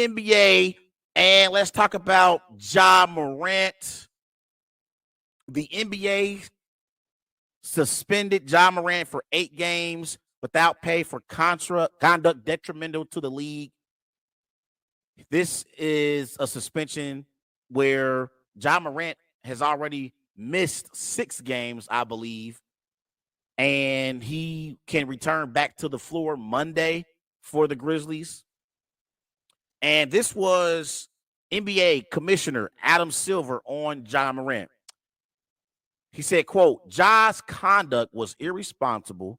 NBA, and let's talk about Ja Morant. The NBA suspended Ja Morant for 8 games without pay for conduct detrimental to the league. This is a suspension where Ja Morant has already missed 6 games, I believe, and he can return back to the floor Monday for the Grizzlies. And this was NBA Commissioner Adam Silver on Ja Morant. He said, quote, Ja's conduct was irresponsible,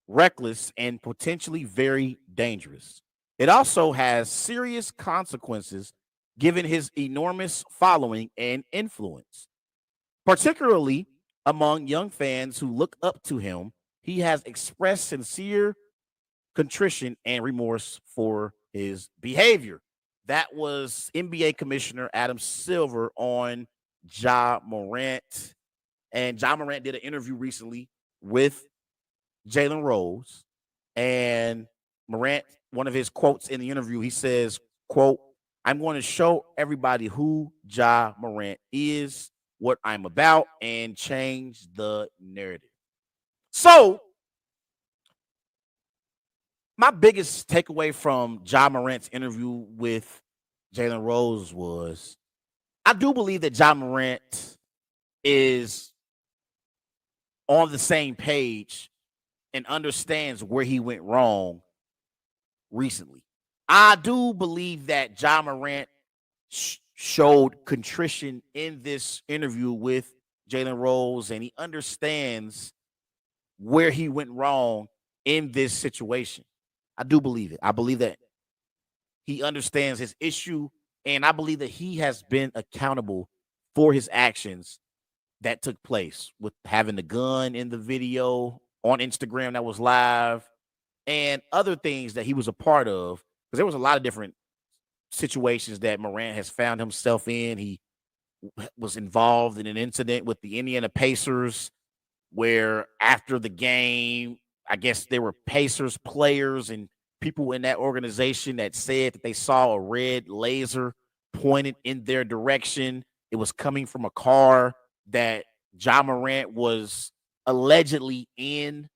reckless, and potentially very dangerous. It also has serious consequences given his enormous following and influence. Particularly among young fans who look up to him, he has expressed sincere contrition and remorse for his behavior. That was NBA Commissioner Adam Silver on Ja Morant. And Ja Morant did an interview recently with Jalen Rose. And Morant, one of his quotes in the interview, he says, quote, I'm going to show everybody who Ja Morant is, what I'm about, and change the narrative. So, my biggest takeaway from Ja Morant's interview with Jalen Rose was I do believe that Ja Morant is on the same page and understands where he went wrong recently. I do believe that Ja Morant showed contrition in this interview with Jalen Rose, and he understands where he went wrong in this situation. I do believe it. I believe that he understands his issue, and I believe that he has been accountable for his actions that took place with having the gun in the video on Instagram that was live and other things that he was a part of. Because there was a lot of different situations that Morant has found himself in. He was involved in an incident with the Indiana Pacers where after the game, I guess there were Pacers players and people in that organization that said that they saw a red laser pointed in their direction. It was coming from a car that Ja Morant was allegedly in.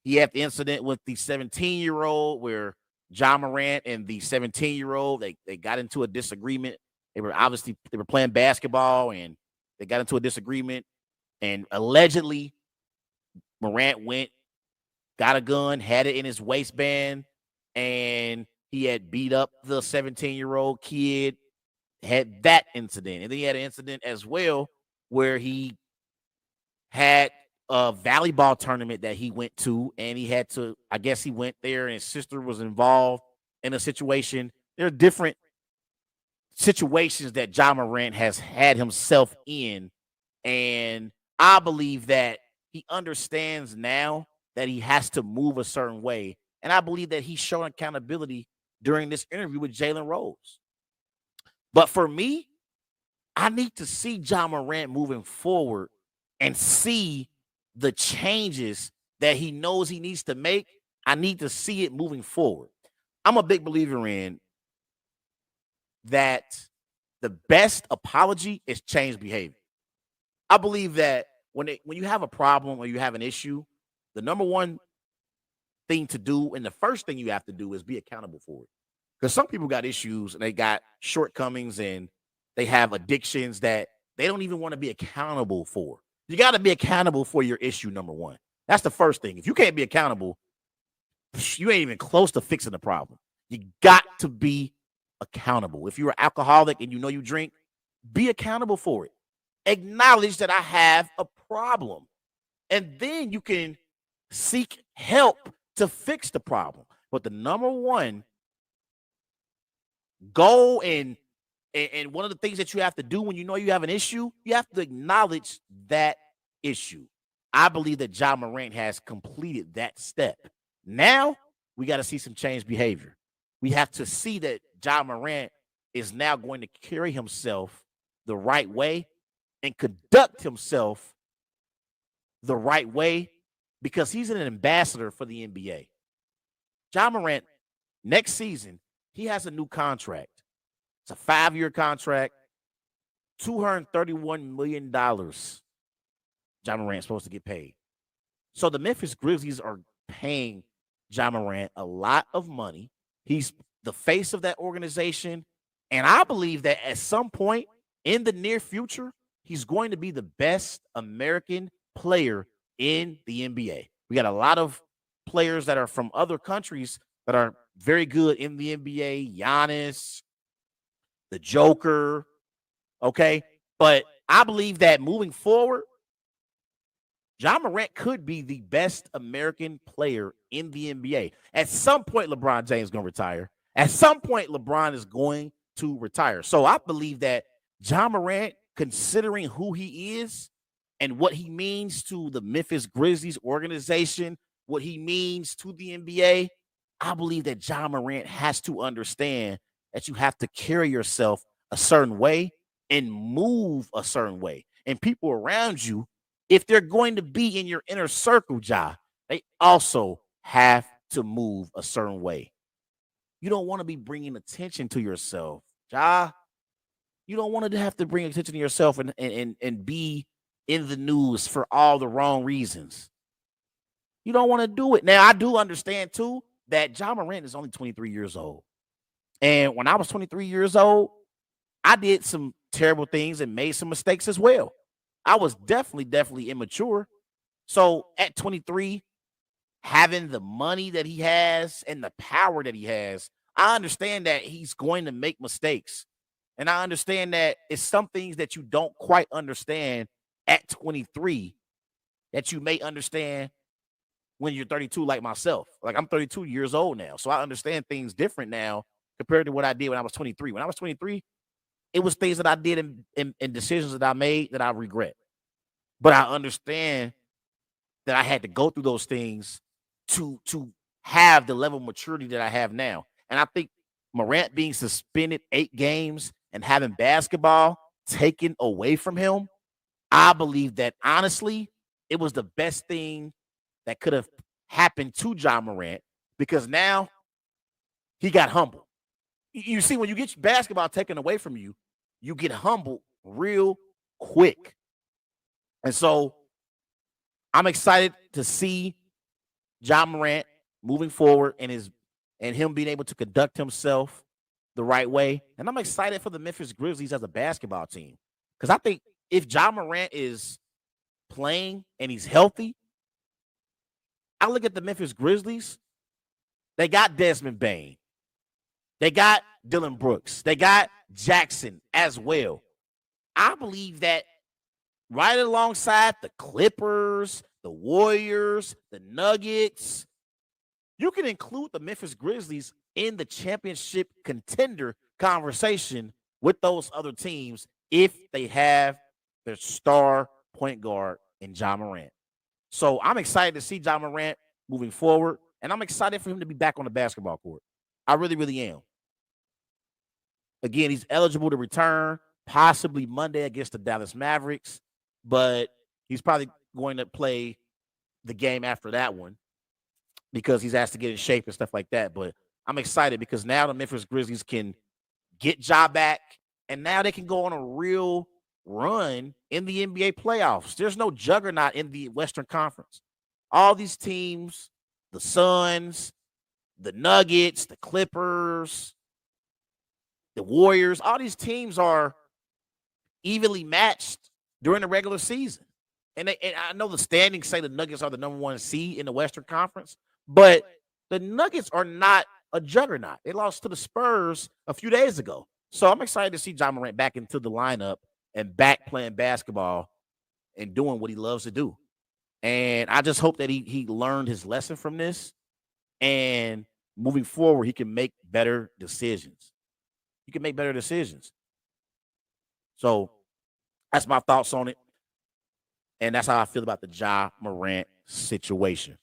He had the incident with the 17-year-old where Ja Morant and the 17-year-old, they got into a disagreement. They were playing basketball and they got into a disagreement. And allegedly, Morant got a gun, had it in his waistband, and he had beat up the 17-year-old kid, had that incident. And then he had an incident as well where he had a volleyball tournament that he went to, and I guess he went there and his sister was involved in a situation. There are different situations that Ja Morant has had himself in, and I believe that he understands now that he has to move a certain way. And I believe that he's shown accountability during this interview with Jalen Rose. But for me, I need to see Ja Morant moving forward and see the changes that he knows he needs to make. I need to see it moving forward. I'm a big believer in that the best apology is change behavior. I believe that when you have a problem or you have an issue, the number one thing to do and the first thing you have to do is be accountable for it. Because some people got issues and they got shortcomings and they have addictions that they don't even want to be accountable for. You got to be accountable for your issue, number one. That's the first thing. If you can't be accountable, you ain't even close to fixing the problem. You got to be accountable. If you're an alcoholic and you know you drink, be accountable for it. Acknowledge that I have a problem. And then you can seek help to fix the problem. But the number one goal and one of the things that you have to do when you know you have an issue, you have to acknowledge that issue. I believe that Ja Morant has completed that step. Now we got to see some change behavior. We have to see that Ja Morant is now going to carry himself the right way and conduct himself the right way because he's an ambassador for the NBA. Ja Morant, next season, he has a new contract. It's a 5-year contract, $231 million. Ja Morant's supposed to get paid. So the Memphis Grizzlies are paying Ja Morant a lot of money. He's the face of that organization. And I believe that at some point in the near future, he's going to be the best American player in the NBA. We got a lot of players that are from other countries that are very good in the NBA. Giannis, the Joker, okay? But I believe that moving forward, Ja Morant could be the best American player in the NBA. At some point, LeBron James is going to retire. At some point, LeBron is going to retire. So I believe that Ja Morant, considering who he is and what he means to the Memphis Grizzlies organization, what he means to the NBA, I believe that Ja Morant has to understand that you have to carry yourself a certain way and move a certain way. And people around you, if they're going to be in your inner circle, Ja, they also have to move a certain way. You don't want to be bringing attention to yourself, Ja. You don't want to have to bring attention to yourself and be in the news for all the wrong reasons. You don't want to do it. Now, I do understand too that Ja Morant is only 23 years old. And when I was 23 years old, I did some terrible things and made some mistakes as well. I was definitely immature. So at 23, having the money that he has and the power that he has, I understand that he's going to make mistakes. And I understand that it's some things that you don't quite understand at 23 that you may understand when you're 32, like myself. Like I'm 32 years old now. So I understand things different now compared to what I did when I was 23. When I was 23, it was things that I did and decisions that I made that I regret. But I understand that I had to go through those things to have the level of maturity that I have now. And I think Morant being suspended 8 games and having basketball taken away from him, I believe that honestly, it was the best thing that could have happened to Ja Morant because now he got humble. You see, when you get basketball taken away from you, you get humbled real quick. And so I'm excited to see Ja Morant moving forward and him being able to conduct himself the right way. And I'm excited for the Memphis Grizzlies as a basketball team. Because I think if Ja Morant is playing and he's healthy, I look at the Memphis Grizzlies, they got Desmond Bane. They got Dylan Brooks. They got Jackson as well. I believe that right alongside the Clippers, the Warriors, the Nuggets, you can include the Memphis Grizzlies in the championship contender conversation with those other teams if they have their star point guard in Ja Morant. So I'm excited to see Ja Morant moving forward, and I'm excited for him to be back on the basketball court. I really am. Again, he's eligible to return possibly Monday against the Dallas Mavericks, but he's probably going to play the game after that one because he's asked to get in shape and stuff like that. But I'm excited because now the Memphis Grizzlies can get Ja back, and now they can go on a real run in the NBA playoffs. There's no juggernaut in the Western Conference. All these teams, the Suns, the Nuggets, the Clippers, the Warriors, all these teams are evenly matched during the regular season. And I know the standings say the Nuggets are the number 1 seed in the Western Conference, but the Nuggets are not a juggernaut. They lost to the Spurs a few days ago. So I'm excited to see Ja Morant back into the lineup and back playing basketball and doing what he loves to do. And I just hope that he learned his lesson from this, and moving forward, he can make better decisions. He can make better decisions. So that's my thoughts on it. And that's how I feel about the Ja Morant situation.